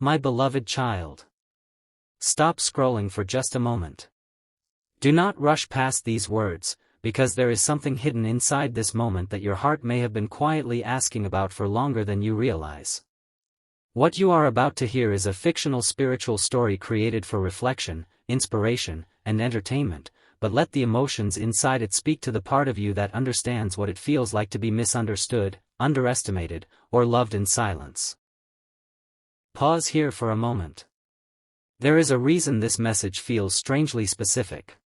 My beloved child. Stop scrolling for just a moment. Do not rush past these words, because there is something hidden inside this moment that your heart may have been quietly asking about for longer than you realize. What you are about to hear is a fictional spiritual story created for reflection, inspiration, and entertainment, but let the emotions inside it speak to the part of you that understands what it feels like to be misunderstood, underestimated, or loved in silence. Pause here for a moment. There is a reason this message feels strangely specific.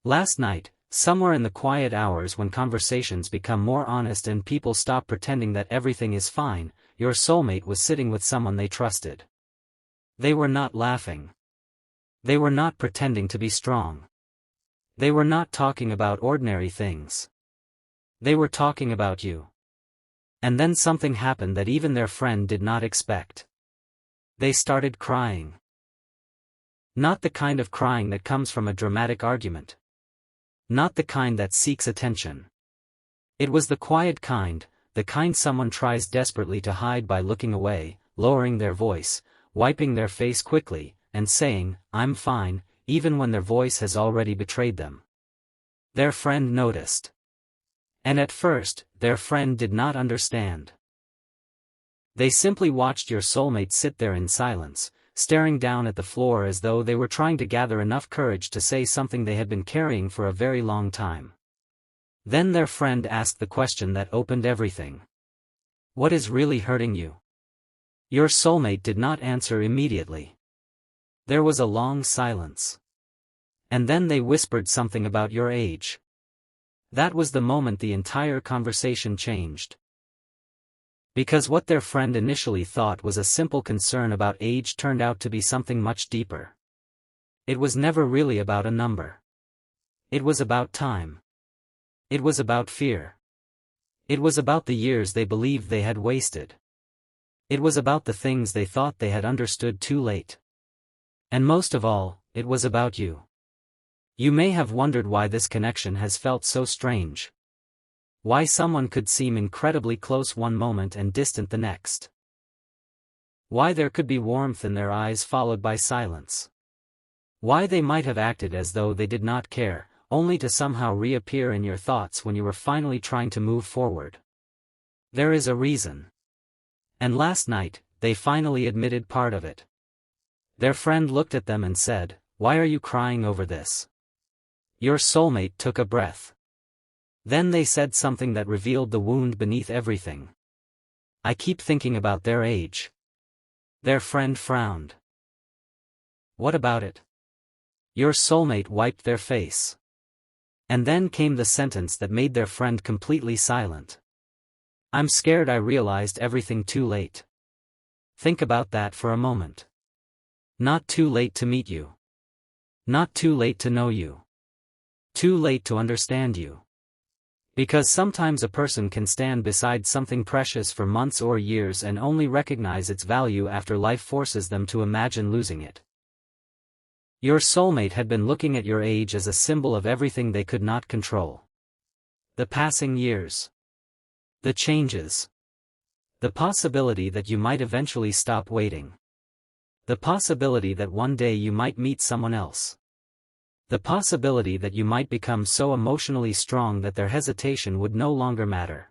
Last night, somewhere in the quiet hours when conversations become more honest and people stop pretending that everything is fine, your soulmate was sitting with someone they trusted. They were not laughing. They were not pretending to be strong. They were not talking about ordinary things. They were talking about you. And then something happened that even their friend did not expect. They started crying. Not the kind of crying that comes from a dramatic argument. Not the kind that seeks attention. It was the quiet kind, the kind someone tries desperately to hide by looking away, lowering their voice, wiping their face quickly, and saying, "I'm fine," even when their voice has already betrayed them. Their friend noticed. And at first, their friend did not understand. They simply watched your soulmate sit there in silence, staring down at the floor as though they were trying to gather enough courage to say something they had been carrying for a very long time. Then their friend asked the question that opened everything. What is really hurting you? Your soulmate did not answer immediately. There was a long silence. And then they whispered something about your age. That was the moment the entire conversation changed. Because what their friend initially thought was a simple concern about age turned out to be something much deeper. It was never really about a number. It was about time. It was about fear. It was about the years they believed they had wasted. It was about the things they thought they had understood too late. And most of all, it was about you. You may have wondered why this connection has felt so strange. Why someone could seem incredibly close one moment and distant the next. Why there could be warmth in their eyes followed by silence. Why they might have acted as though they did not care, only to somehow reappear in your thoughts when you were finally trying to move forward. There is a reason. And last night, they finally admitted part of it. Their friend looked at them and said, "Why are you crying over this?" Your soulmate took a breath. Then they said something that revealed the wound beneath everything. "I keep thinking about their age." Their friend frowned. "What about it?" Your soulmate wiped their face. And then came the sentence that made their friend completely silent. "I'm scared I realized everything too late." Think about that for a moment. Not too late to meet you. Not too late to know you. Too late to understand you. Because sometimes a person can stand beside something precious for months or years and only recognize its value after life forces them to imagine losing it. Your soulmate had been looking at your age as a symbol of everything they could not control. The passing years. The changes. The possibility that you might eventually stop waiting. The possibility that one day you might meet someone else. The possibility that you might become so emotionally strong that their hesitation would no longer matter.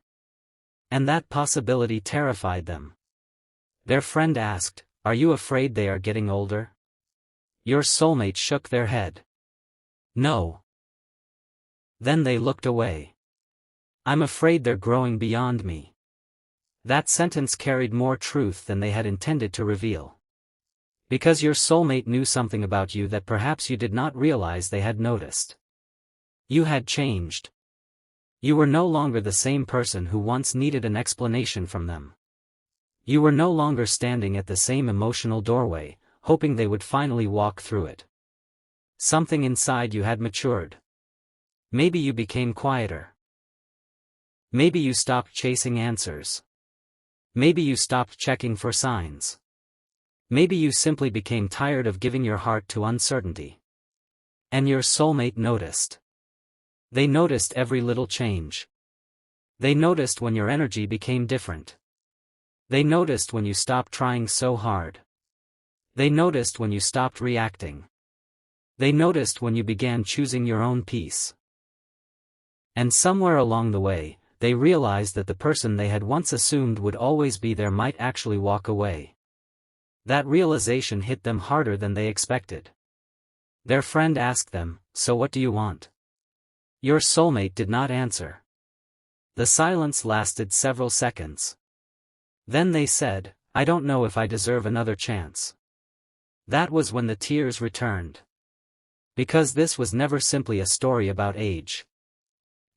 And that possibility terrified them. Their friend asked, "Are you afraid they are getting older?" Your soulmate shook their head. "No." Then they looked away. "I'm afraid they're growing beyond me." That sentence carried more truth than they had intended to reveal. Because your soulmate knew something about you that perhaps you did not realize they had noticed. You had changed. You were no longer the same person who once needed an explanation from them. You were no longer standing at the same emotional doorway, hoping they would finally walk through it. Something inside you had matured. Maybe you became quieter. Maybe you stopped chasing answers. Maybe you stopped checking for signs. Maybe you simply became tired of giving your heart to uncertainty. And your soulmate noticed. They noticed every little change. They noticed when your energy became different. They noticed when you stopped trying so hard. They noticed when you stopped reacting. They noticed when you began choosing your own peace. And somewhere along the way, they realized that the person they had once assumed would always be there might actually walk away. That realization hit them harder than they expected. Their friend asked them, "So what do you want?" Your soulmate did not answer. The silence lasted several seconds. Then they said, "I don't know if I deserve another chance." That was when the tears returned. Because this was never simply a story about age.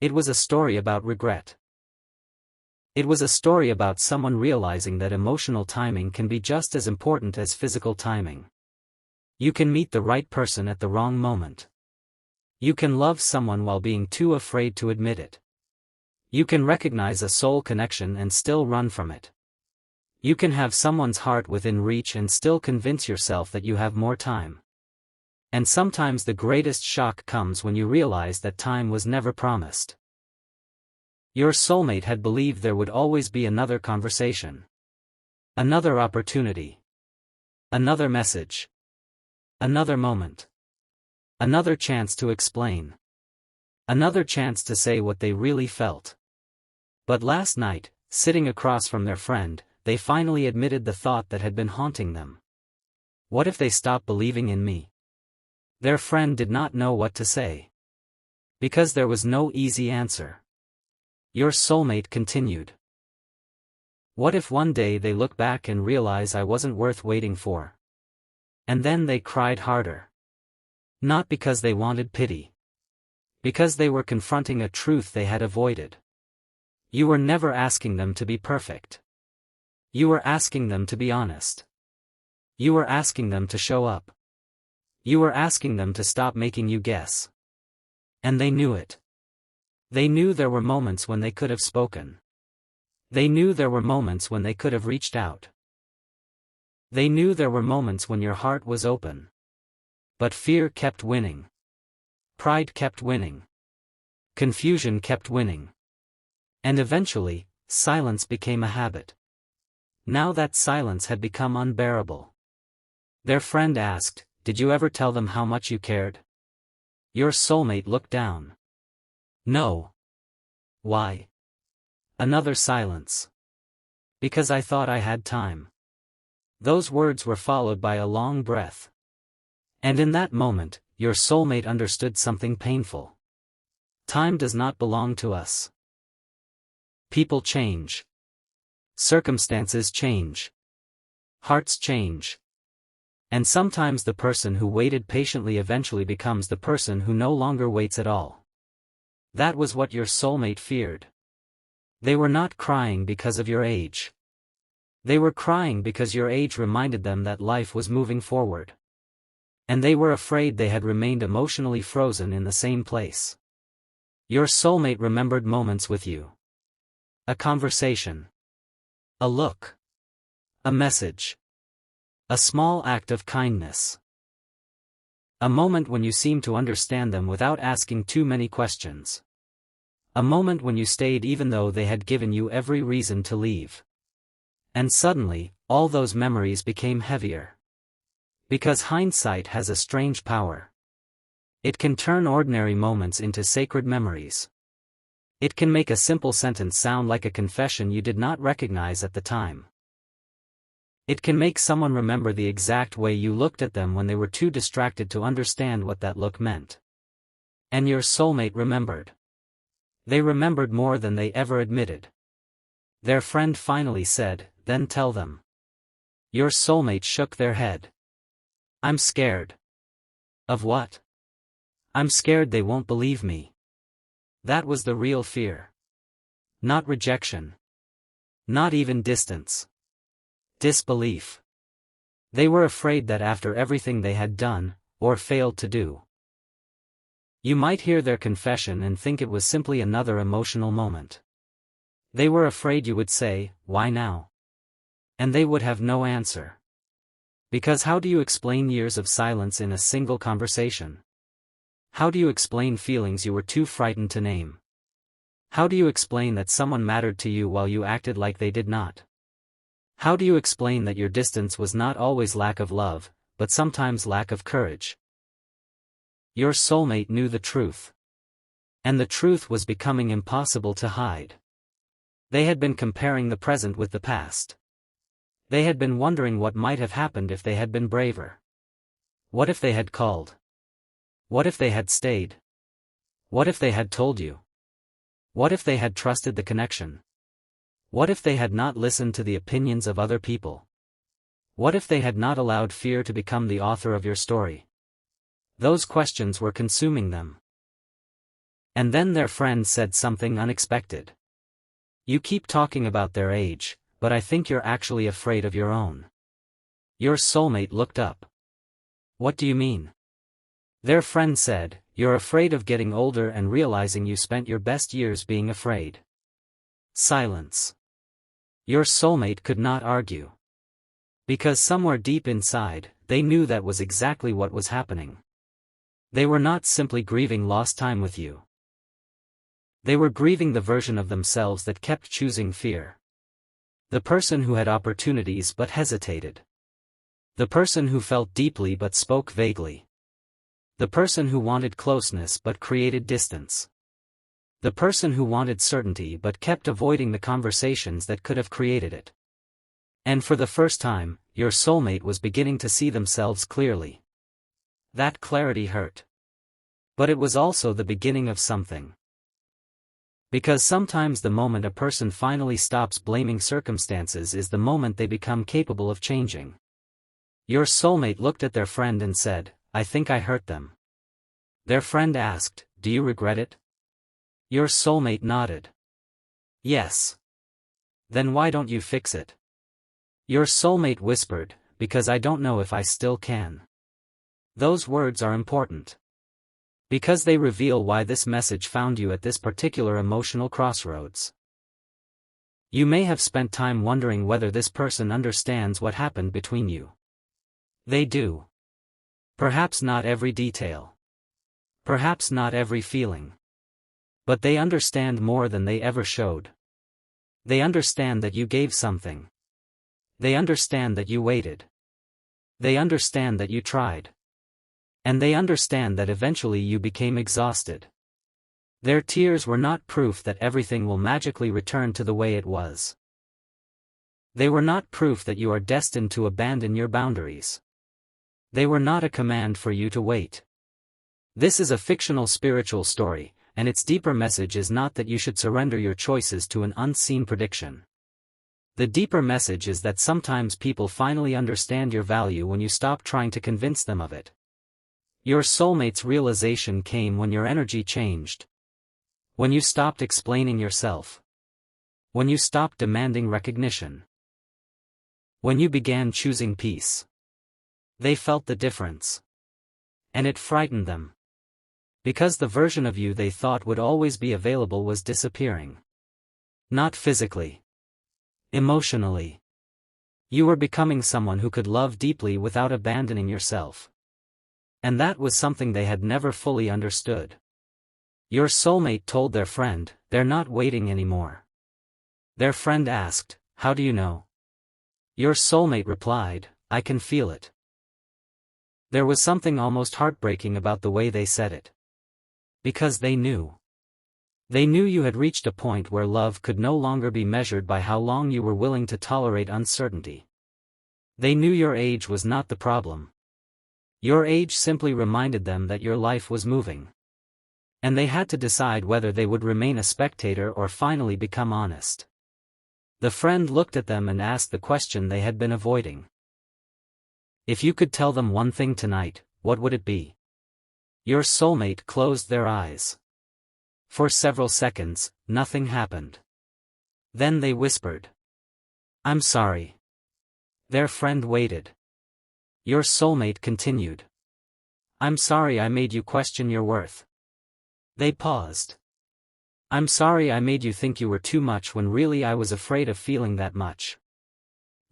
It was a story about regret. It was a story about someone realizing that emotional timing can be just as important as physical timing. You can meet the right person at the wrong moment. You can love someone while being too afraid to admit it. You can recognize a soul connection and still run from it. You can have someone's heart within reach and still convince yourself that you have more time. And sometimes the greatest shock comes when you realize that time was never promised. Your soulmate had believed there would always be another conversation. Another opportunity. Another message. Another moment. Another chance to explain. Another chance to say what they really felt. But last night, sitting across from their friend, they finally admitted the thought that had been haunting them. What if they stopped believing in me? Their friend did not know what to say. Because there was no easy answer. Your soulmate continued. What if one day they look back and realize I wasn't worth waiting for? And then they cried harder. Not because they wanted pity. Because they were confronting a truth they had avoided. You were never asking them to be perfect. You were asking them to be honest. You were asking them to show up. You were asking them to stop making you guess. And they knew it. They knew there were moments when they could have spoken. They knew there were moments when they could have reached out. They knew there were moments when your heart was open. But fear kept winning. Pride kept winning. Confusion kept winning. And eventually, silence became a habit. Now that silence had become unbearable. Their friend asked, "Did you ever tell them how much you cared?" Your soulmate looked down. No. Why? Another silence. Because I thought I had time. Those words were followed by a long breath. And in that moment, your soulmate understood something painful. Time does not belong to us. People change. Circumstances change. Hearts change. And sometimes the person who waited patiently eventually becomes the person who no longer waits at all. That was what your soulmate feared. They were not crying because of your age. They were crying because your age reminded them that life was moving forward. And they were afraid they had remained emotionally frozen in the same place. Your soulmate remembered moments with you. A conversation. A look. A message. A small act of kindness. A moment when you seemed to understand them without asking too many questions. A moment when you stayed even though they had given you every reason to leave. And suddenly, all those memories became heavier. Because hindsight has a strange power. It can turn ordinary moments into sacred memories. It can make a simple sentence sound like a confession you did not recognize at the time. It can make someone remember the exact way you looked at them when they were too distracted to understand what that look meant. And your soulmate remembered. They remembered more than they ever admitted. Their friend finally said, "Then tell them." Your soulmate shook their head. "I'm scared." Of what? "I'm scared they won't believe me." That was the real fear. Not rejection. Not even distance. Disbelief. They were afraid that after everything they had done, or failed to do, you might hear their confession and think it was simply another emotional moment. They were afraid you would say, "Why now?" And they would have no answer. Because how do you explain years of silence in a single conversation? How do you explain feelings you were too frightened to name? How do you explain that someone mattered to you while you acted like they did not? How do you explain that your distance was not always lack of love, but sometimes lack of courage. Your soulmate knew the truth. And the truth was becoming impossible to hide. They had been comparing the present with the past. They had been wondering what might have happened if they had been braver. What if they had called? What if they had stayed? What if they had told you? What if they had trusted the connection? What if they had not listened to the opinions of other people? What if they had not allowed fear to become the author of your story? Those questions were consuming them. And then their friend said something unexpected. You keep talking about their age, but I think you're actually afraid of your own. Your soulmate looked up. What do you mean? Their friend said, you're afraid of getting older and realizing you spent your best years being afraid. Silence. Your soulmate could not argue. Because somewhere deep inside, they knew that was exactly what was happening. They were not simply grieving lost time with you. They were grieving the version of themselves that kept choosing fear. The person who had opportunities but hesitated. The person who felt deeply but spoke vaguely. The person who wanted closeness but created distance. The person who wanted certainty but kept avoiding the conversations that could have created it. And for the first time, your soulmate was beginning to see themselves clearly. That clarity hurt. But it was also the beginning of something. Because sometimes the moment a person finally stops blaming circumstances is the moment they become capable of changing. Your soulmate looked at their friend and said, I think I hurt them. Their friend asked, do you regret it? Your soulmate nodded. Yes. Then why don't you fix it? Your soulmate whispered, because I don't know if I still can. Those words are important. Because they reveal why this message found you at this particular emotional crossroads. You may have spent time wondering whether this person understands what happened between you. They do. Perhaps not every detail. Perhaps not every feeling. But they understand more than they ever showed. They understand that you gave something. They understand that you waited. They understand that you tried. And they understand that eventually you became exhausted. Their tears were not proof that everything will magically return to the way it was. They were not proof that you are destined to abandon your boundaries. They were not a command for you to wait. This is a fictional spiritual story, and its deeper message is not that you should surrender your choices to an unseen prediction. The deeper message is that sometimes people finally understand your value when you stop trying to convince them of it. Your soulmate's realization came when your energy changed. When you stopped explaining yourself. When you stopped demanding recognition. When you began choosing peace. They felt the difference. And it frightened them. Because the version of you they thought would always be available was disappearing. Not physically. Emotionally. You were becoming someone who could love deeply without abandoning yourself. And that was something they had never fully understood. Your soulmate told their friend, they're not waiting anymore. Their friend asked, how do you know? Your soulmate replied, I can feel it. There was something almost heartbreaking about the way they said it. Because they knew. They knew you had reached a point where love could no longer be measured by how long you were willing to tolerate uncertainty. They knew your age was not the problem. Your age simply reminded them that your life was moving. And they had to decide whether they would remain a spectator or finally become honest. The friend looked at them and asked the question they had been avoiding. If you could tell them one thing tonight, what would it be? Your soulmate closed their eyes. For several seconds, nothing happened. Then they whispered. I'm sorry. Their friend waited. Your soulmate continued. I'm sorry I made you question your worth. They paused. I'm sorry I made you think you were too much when really I was afraid of feeling that much.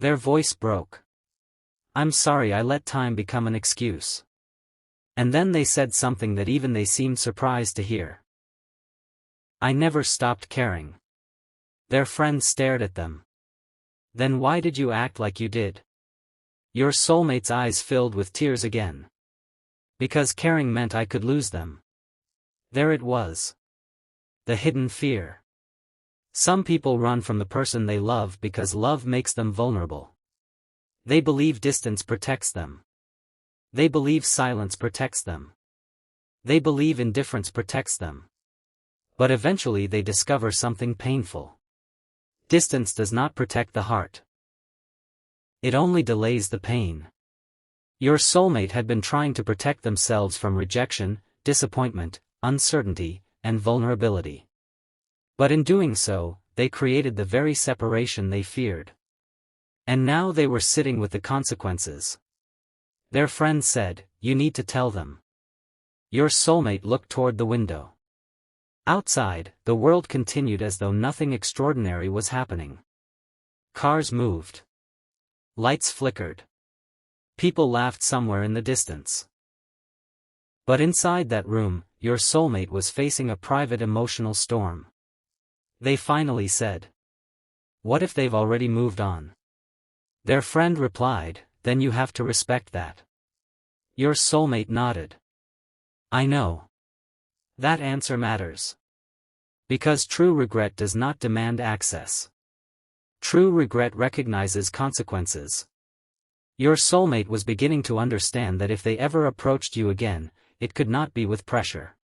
Their voice broke. I'm sorry I let time become an excuse. And then they said something that even they seemed surprised to hear. I never stopped caring. Their friend stared at them. Then why did you act like you did? Your soulmate's eyes filled with tears again. Because caring meant I could lose them. There it was. The hidden fear. Some people run from the person they love because love makes them vulnerable. They believe distance protects them. They believe silence protects them. They believe indifference protects them. But eventually they discover something painful. Distance does not protect the heart. It only delays the pain. Your soulmate had been trying to protect themselves from rejection, disappointment, uncertainty, and vulnerability. But in doing so, they created the very separation they feared. And now they were sitting with the consequences. Their friend said, "You need to tell them." Your soulmate looked toward the window. Outside, the world continued as though nothing extraordinary was happening. Cars moved. Lights flickered. People laughed somewhere in the distance. But inside that room, your soulmate was facing a private emotional storm. They finally said, "What if they've already moved on?" Their friend replied, "Then you have to respect that." Your soulmate nodded. "I know. That answer matters. Because true regret does not demand access. True regret recognizes consequences." Your soulmate was beginning to understand that if they ever approached you again, it could not be with pressure.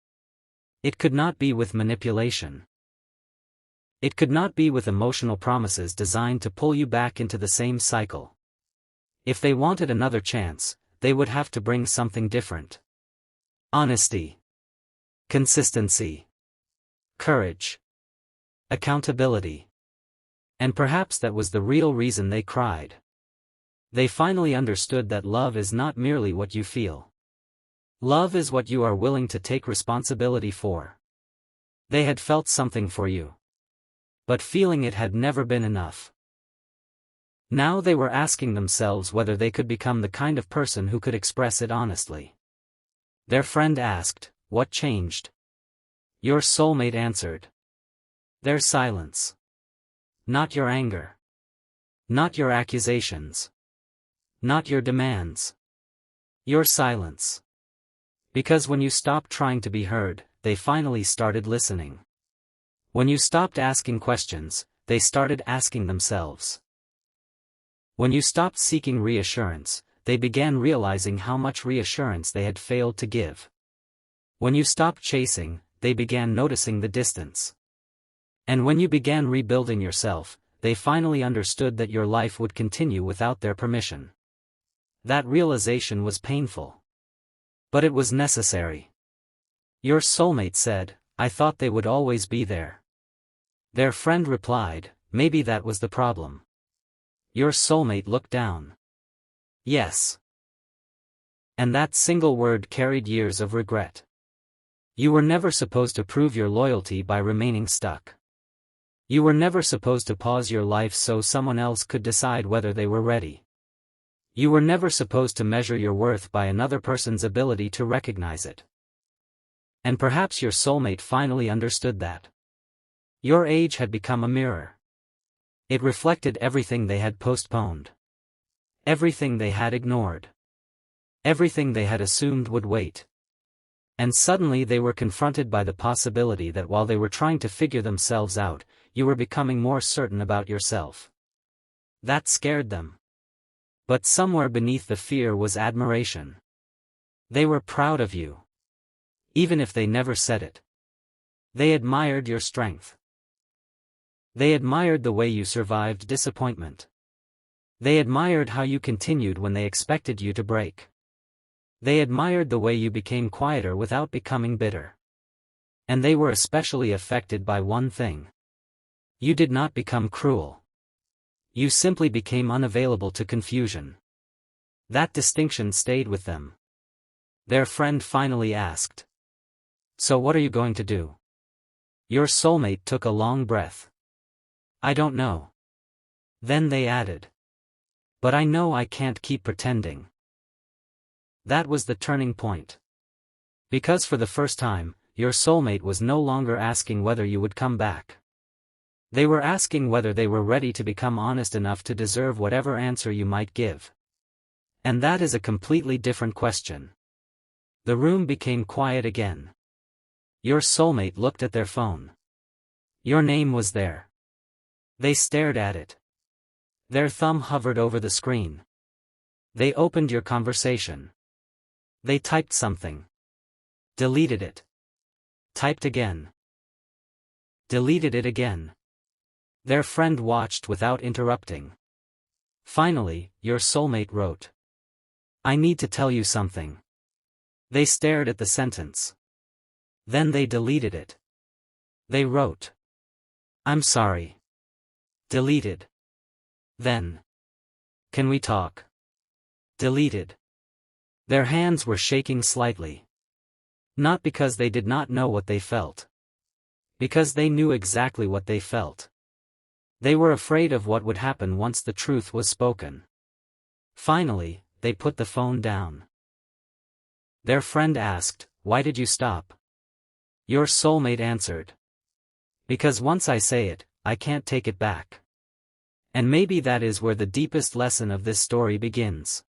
It could not be with manipulation. It could not be with emotional promises designed to pull you back into the same cycle. If they wanted another chance, they would have to bring something different. Honesty. Consistency. Courage. Accountability. And perhaps that was the real reason they cried. They finally understood that love is not merely what you feel. Love is what you are willing to take responsibility for. They had felt something for you. But feeling it had never been enough. Now they were asking themselves whether they could become the kind of person who could express it honestly. Their friend asked, "What changed?" Your soulmate answered, "Their silence. Not your anger. Not your accusations. Not your demands. Your silence." Because when you stopped trying to be heard, they finally started listening. When you stopped asking questions, they started asking themselves. When you stopped seeking reassurance, they began realizing how much reassurance they had failed to give. When you stopped chasing, they began noticing the distance. And when you began rebuilding yourself, they finally understood that your life would continue without their permission. That realization was painful. But it was necessary. Your soulmate said, "I thought they would always be there." Their friend replied, "Maybe that was the problem." Your soulmate looked down. Yes. And that single word carried years of regret. You were never supposed to prove your loyalty by remaining stuck. You were never supposed to pause your life so someone else could decide whether they were ready. You were never supposed to measure your worth by another person's ability to recognize it. And perhaps your soulmate finally understood that. Your age had become a mirror. It reflected everything they had postponed. Everything they had ignored. Everything they had assumed would wait. And suddenly they were confronted by the possibility that while they were trying to figure themselves out, you were becoming more certain about yourself. That scared them. But somewhere beneath the fear was admiration. They were proud of you. Even if they never said it. They admired your strength. They admired the way you survived disappointment. They admired how you continued when they expected you to break. They admired the way you became quieter without becoming bitter. And they were especially affected by one thing. You did not become cruel. You simply became unavailable to confusion. That distinction stayed with them. Their friend finally asked, "So what are you going to do?" Your soulmate took a long breath. "I don't know." Then they added, "But I know I can't keep pretending." That was the turning point. Because for the first time, your soulmate was no longer asking whether you would come back. They were asking whether they were ready to become honest enough to deserve whatever answer you might give. And that is a completely different question. The room became quiet again. Your soulmate looked at their phone. Your name was there. They stared at it. Their thumb hovered over the screen. They opened your conversation. They typed something. Deleted it. Typed again. Deleted it again. Their friend watched without interrupting. Finally, your soulmate wrote, "I need to tell you something." They stared at the sentence. Then they deleted it. They wrote, "I'm sorry." Deleted. Then, "Can we talk?" Deleted. Their hands were shaking slightly. Not because they did not know what they felt. Because they knew exactly what they felt. They were afraid of what would happen once the truth was spoken. Finally, they put the phone down. Their friend asked, "Why did you stop?" Your soulmate answered, "Because once I say it, I can't take it back." And maybe that is where the deepest lesson of this story begins.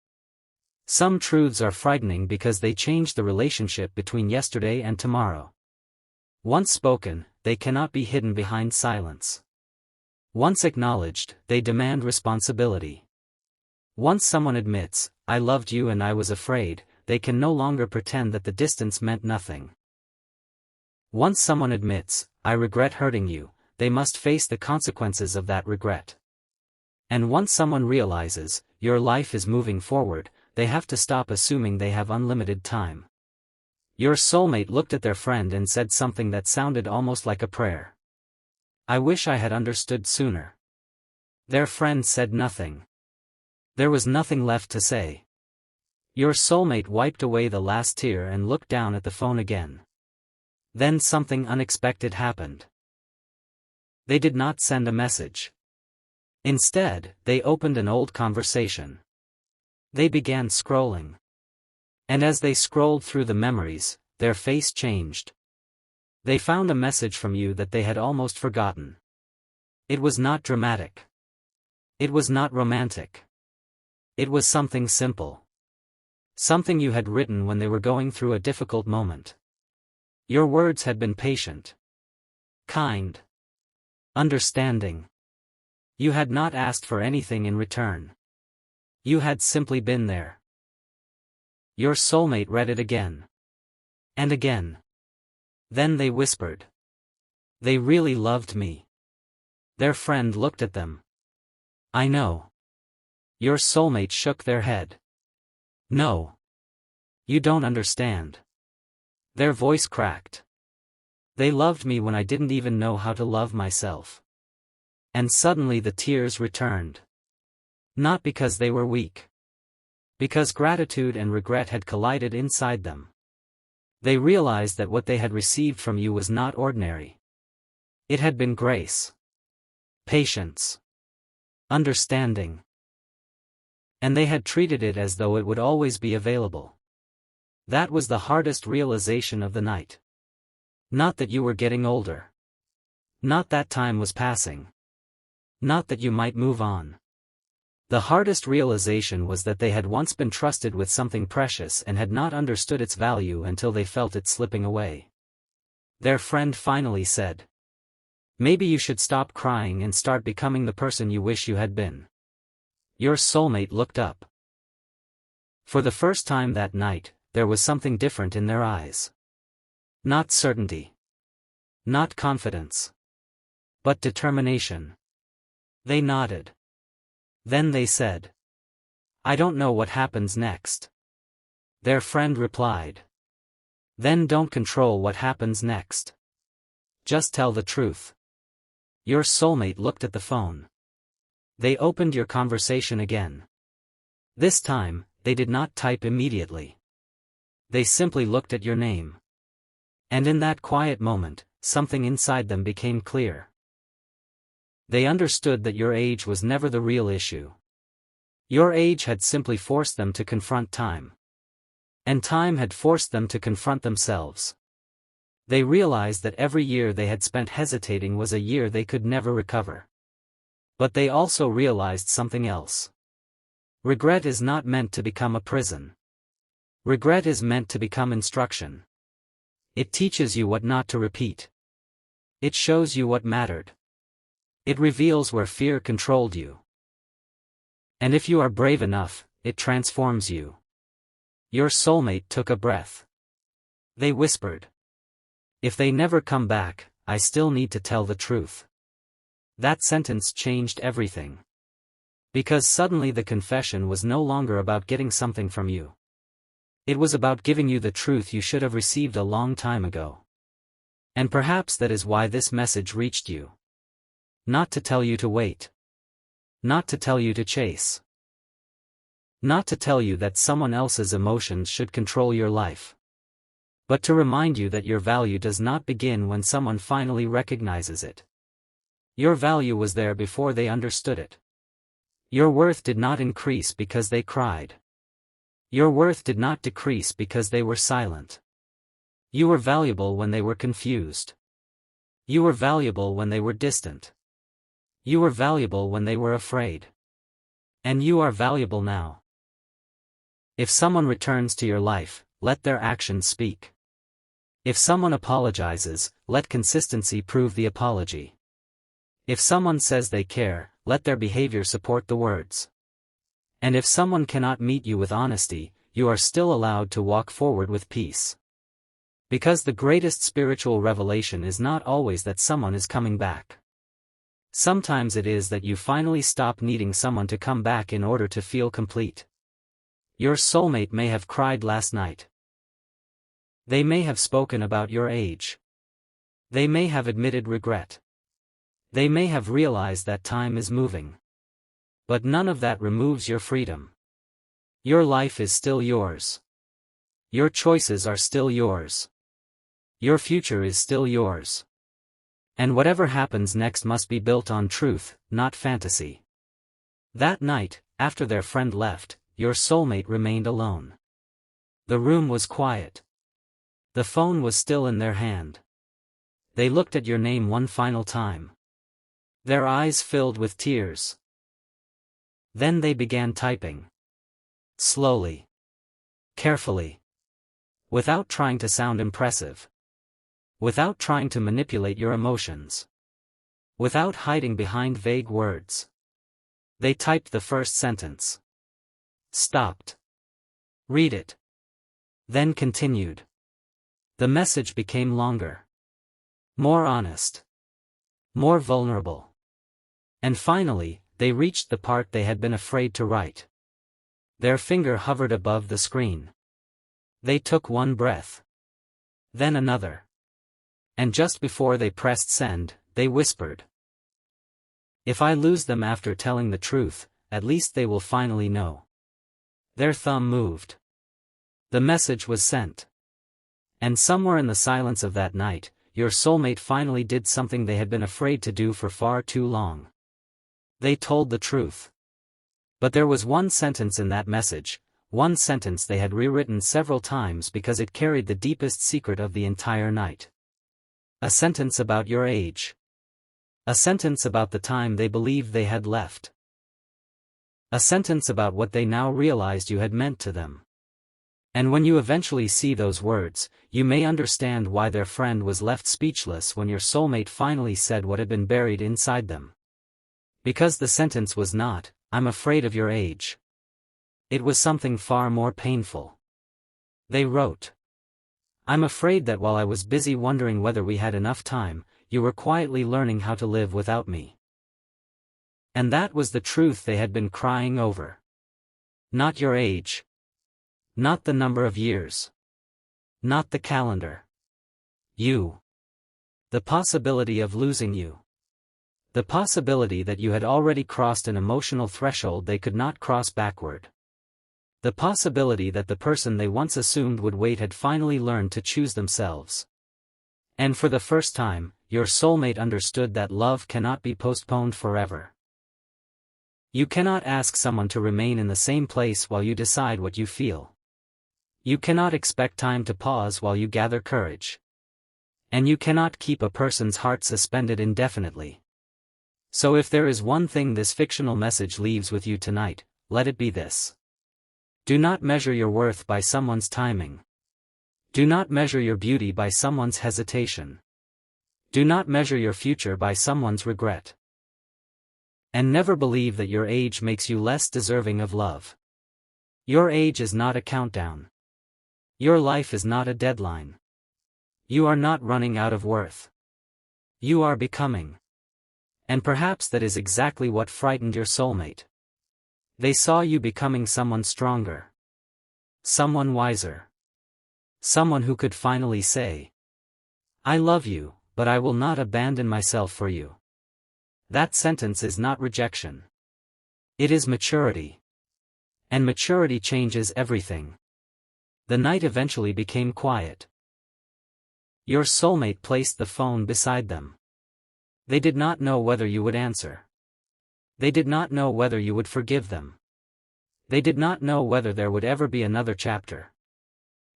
Some truths are frightening because they change the relationship between yesterday and tomorrow. Once spoken, they cannot be hidden behind silence. Once acknowledged, they demand responsibility. Once someone admits, "I loved you and I was afraid," they can no longer pretend that the distance meant nothing. Once someone admits, "I regret hurting you," they must face the consequences of that regret. And once someone realizes, your life is moving forward, they have to stop assuming they have unlimited time. Your soulmate looked at their friend and said something that sounded almost like a prayer. "I wish I had understood sooner." Their friend said nothing. There was nothing left to say. Your soulmate wiped away the last tear and looked down at the phone again. Then something unexpected happened. They did not send a message. Instead, they opened an old conversation. They began scrolling. And as they scrolled through the memories, their face changed. They found a message from you that they had almost forgotten. It was not dramatic. It was not romantic. It was something simple. Something you had written when they were going through a difficult moment. Your words had been patient, kind, understanding. You had not asked for anything in return. You had simply been there. Your soulmate read it again. And again. Then they whispered, "They really loved me." Their friend looked at them. "I know." Your soulmate shook their head. "No. You don't understand." Their voice cracked. "They loved me when I didn't even know how to love myself." And suddenly the tears returned. Not because they were weak. Because gratitude and regret had collided inside them. They realized that what they had received from you was not ordinary. It had been grace, patience, understanding. And they had treated it as though it would always be available. That was the hardest realization of the night. Not that you were getting older. Not that time was passing. Not that you might move on. The hardest realization was that they had once been trusted with something precious and had not understood its value until they felt it slipping away. Their friend finally said, "Maybe you should stop crying and start becoming the person you wish you had been." Your soulmate looked up. For the first time that night, there was something different in their eyes. Not certainty. Not confidence. But determination. They nodded. Then they said, "I don't know what happens next." Their friend replied, "Then don't control what happens next. Just tell the truth." Your soulmate looked at the phone. They opened your conversation again. This time, they did not type immediately. They simply looked at your name. And in that quiet moment, something inside them became clear. They understood that your age was never the real issue. Your age had simply forced them to confront time. And time had forced them to confront themselves. They realized that every year they had spent hesitating was a year they could never recover. But they also realized something else. Regret is not meant to become a prison. Regret is meant to become instruction. It teaches you what not to repeat. It shows you what mattered. It reveals where fear controlled you. And if you are brave enough, it transforms you. Your soulmate took a breath. They whispered. If they never come back, I still need to tell the truth. That sentence changed everything. Because suddenly the confession was no longer about getting something from you. It was about giving you the truth you should have received a long time ago. And perhaps that is why this message reached you. Not to tell you to wait. Not to tell you to chase. Not to tell you that someone else's emotions should control your life. But to remind you that your value does not begin when someone finally recognizes it. Your value was there before they understood it. Your worth did not increase because they cried. Your worth did not decrease because they were silent. You were valuable when they were confused. You were valuable when they were distant. You were valuable when they were afraid. And you are valuable now. If someone returns to your life, let their actions speak. If someone apologizes, let consistency prove the apology. If someone says they care, let their behavior support the words. And if someone cannot meet you with honesty, you are still allowed to walk forward with peace. Because the greatest spiritual revelation is not always that someone is coming back. Sometimes it is that you finally stop needing someone to come back in order to feel complete. Your soulmate may have cried last night. They may have spoken about your age. They may have admitted regret. They may have realized that time is moving. But none of that removes your freedom. Your life is still yours. Your choices are still yours. Your future is still yours. And whatever happens next must be built on truth, not fantasy. That night, after their friend left, your soulmate remained alone. The room was quiet. The phone was still in their hand. They looked at your name one final time. Their eyes filled with tears. Then they began typing. Slowly. Carefully. Without trying to sound impressive. Without trying to manipulate your emotions. Without hiding behind vague words. They typed the first sentence. Stopped. Read it. Then continued. The message became longer. More honest. More vulnerable. And finally, they reached the part they had been afraid to write. Their finger hovered above the screen. They took one breath. Then another. And just before they pressed send, they whispered. If I lose them after telling the truth, at least they will finally know. Their thumb moved. The message was sent. And somewhere in the silence of that night, your soulmate finally did something they had been afraid to do for far too long. They told the truth. But there was one sentence in that message, one sentence they had rewritten several times because it carried the deepest secret of the entire night. A sentence about your age. A sentence about the time they believed they had left. A sentence about what they now realized you had meant to them. And when you eventually see those words, you may understand why their friend was left speechless when your soulmate finally said what had been buried inside them. Because the sentence was not, I'm afraid of your age. It was something far more painful. They wrote. I'm afraid that while I was busy wondering whether we had enough time, you were quietly learning how to live without me. And that was the truth they had been crying over. Not your age. Not the number of years. Not the calendar. You. The possibility of losing you. The possibility that you had already crossed an emotional threshold they could not cross backward. The possibility that the person they once assumed would wait had finally learned to choose themselves. And for the first time, your soulmate understood that love cannot be postponed forever. You cannot ask someone to remain in the same place while you decide what you feel. You cannot expect time to pause while you gather courage. And you cannot keep a person's heart suspended indefinitely. So if there is one thing this fictional message leaves with you tonight, let it be this. Do not measure your worth by someone's timing. Do not measure your beauty by someone's hesitation. Do not measure your future by someone's regret. And never believe that your age makes you less deserving of love. Your age is not a countdown. Your life is not a deadline. You are not running out of worth. You are becoming. And perhaps that is exactly what frightened your soulmate. They saw you becoming someone stronger. Someone wiser. Someone who could finally say, I love you, but I will not abandon myself for you. That sentence is not rejection. It is maturity. And maturity changes everything. The night eventually became quiet. Your soulmate placed the phone beside them. They did not know whether you would answer. They did not know whether you would forgive them. They did not know whether there would ever be another chapter.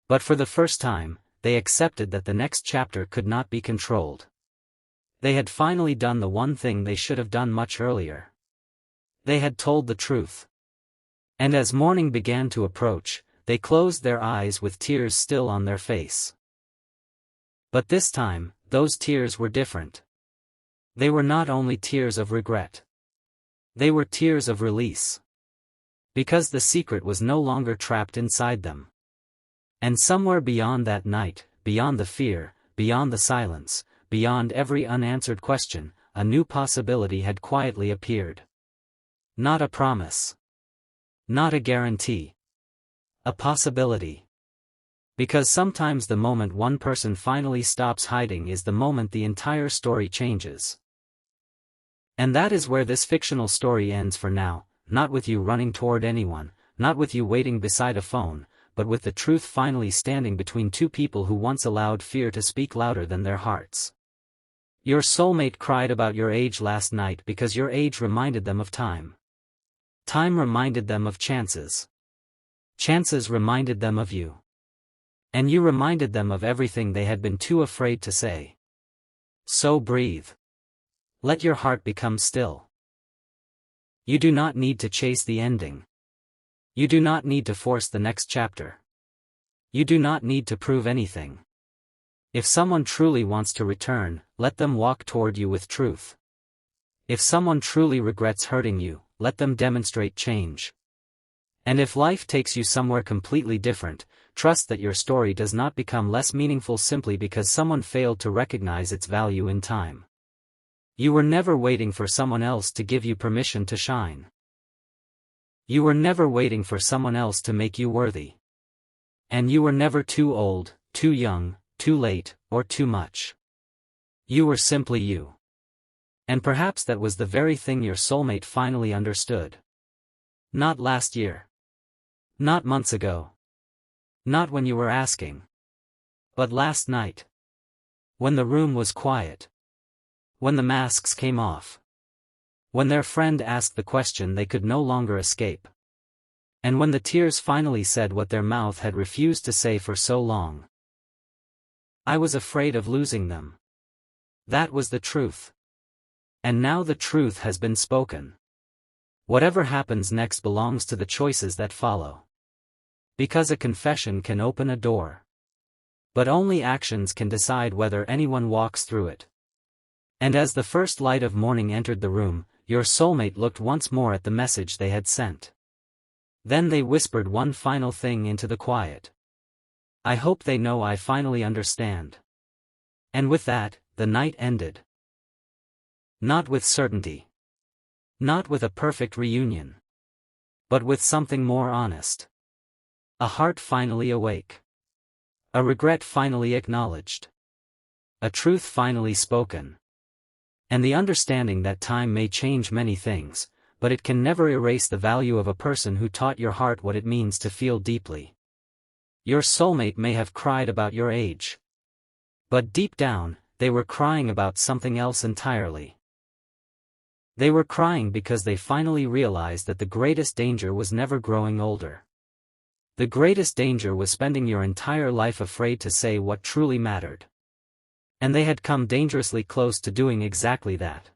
But for the first time, they accepted that the next chapter could not be controlled. They had finally done the one thing they should have done much earlier. They had told the truth. And as morning began to approach, they closed their eyes with tears still on their face. But this time, those tears were different. They were not only tears of regret. They were tears of release. Because the secret was no longer trapped inside them. And somewhere beyond that night, beyond the fear, beyond the silence, beyond every unanswered question, a new possibility had quietly appeared. Not a promise. Not a guarantee. A possibility. Because sometimes the moment one person finally stops hiding is the moment the entire story changes. And that is where this fictional story ends for now, not with you running toward anyone, not with you waiting beside a phone, but with the truth finally standing between two people who once allowed fear to speak louder than their hearts. Your soulmate cried about your age last night because your age reminded them of time. Time reminded them of chances. Chances reminded them of you. And you reminded them of everything they had been too afraid to say. So breathe. Let your heart become still. You do not need to chase the ending. You do not need to force the next chapter. You do not need to prove anything. If someone truly wants to return, let them walk toward you with truth. If someone truly regrets hurting you, let them demonstrate change. And if life takes you somewhere completely different, trust that your story does not become less meaningful simply because someone failed to recognize its value in time. You were never waiting for someone else to give you permission to shine. You were never waiting for someone else to make you worthy. And you were never too old, too young, too late, or too much. You were simply you. And perhaps that was the very thing your soulmate finally understood. Not last year. Not months ago. Not when you were asking. But last night. When the room was quiet. When the masks came off. When their friend asked the question they could no longer escape. And when the tears finally said what their mouth had refused to say for so long. I was afraid of losing them. That was the truth. And now the truth has been spoken. Whatever happens next belongs to the choices that follow. Because a confession can open a door. But only actions can decide whether anyone walks through it. And as the first light of morning entered the room, your soulmate looked once more at the message they had sent. Then they whispered one final thing into the quiet. I hope they know I finally understand. And with that, the night ended. Not with certainty. Not with a perfect reunion. But with something more honest. A heart finally awake. A regret finally acknowledged. A truth finally spoken. And the understanding that time may change many things, but it can never erase the value of a person who taught your heart what it means to feel deeply. Your soulmate may have cried about your age. But deep down, they were crying about something else entirely. They were crying because they finally realized that the greatest danger was never growing older. The greatest danger was spending your entire life afraid to say what truly mattered. And they had come dangerously close to doing exactly that.